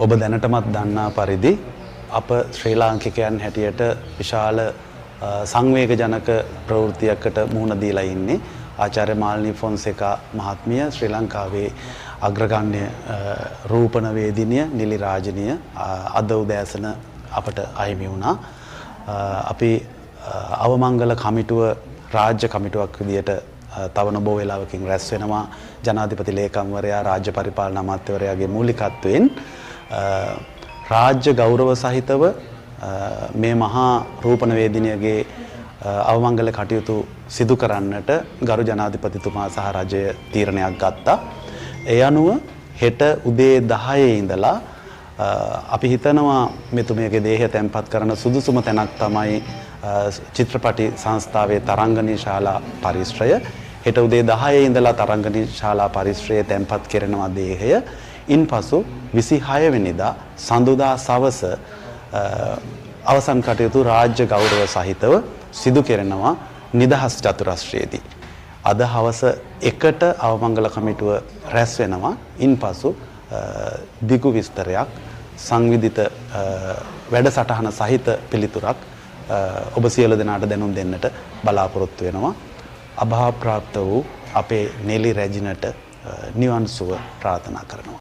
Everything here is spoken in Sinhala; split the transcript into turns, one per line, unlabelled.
ඔබ දැනටමත් දන්නා පරිදි අප ශ්‍රී ලාංකිකයන් හැටියට විශාල සංවේගජනක ප්‍රවෘත්තියකට මුහුණ දීලා ඉන්නේ. ආචාර්ය මාලිනී ෆොන්සේකා මහත්මිය ශ්‍රී ලංකාවේ අග්‍රගණ්‍ය රූපණ වේදිනිය නිලි රාජනීය අද උදෑසන අපට අහිමි වුණා. අපි අවමංගල කමිටුව රාජ්‍ය කමිටුවක් විදියට තව නොබෝ වේලාවකින් රැස් වෙනවා. ජනාධිපති ලේකම්වරයා රාජ්‍ය පරිපාලන අමාත්‍යවරයාගේ මූලිකත්වයෙන් රාජ්‍ය ගෞරව සහිතව මේ මහා රූපණ වේදිනියගේ අවමංගල කටයුතු සිදු කරන්නට ගරු ජනාධිපතිතුමා සහ රජය තීරණයක් ගත්තා. ඒ අනුව හෙට උදේ 10 ඉඳලා අපි හිතනවා මෙතුමියගේ දේහය තැන්පත් කරන සුදුසුම තැනක් තමයි චිත්‍රපටි සංස්ථාවේ තරංගනී ශාලා පරිශ්‍රය. හෙට උදේ 10 ඉඳලා තරංගනී ශාලා පරිශ්‍රයේ තැන්පත් කෙරෙනවා දේහය. ඉන්පසු 26 වෙනිදා සඳුදා සවස අවසන් කටයුතු රාජ්‍ය ගෞරව සහිතව සිදු කෙරෙනවා නිදහස් චතුරස්‍රයේදී. අද හවස 1ට අවමංගල කමිටුව රැස් වෙනවා. ඉන්පසු දිගු විස්තරයක් සංවිධිත වැඩසටහන සහිත පිළිතුරක් ඔබ සියලු දෙනාට දැනුම් දෙන්නට බලාපොරොත්තු වෙනවා. අභාව ප්‍රාප්ත වූ අපේ නෙලි රැජිනට නිවන් සුව ප්‍රාර්ථනා කරනවා.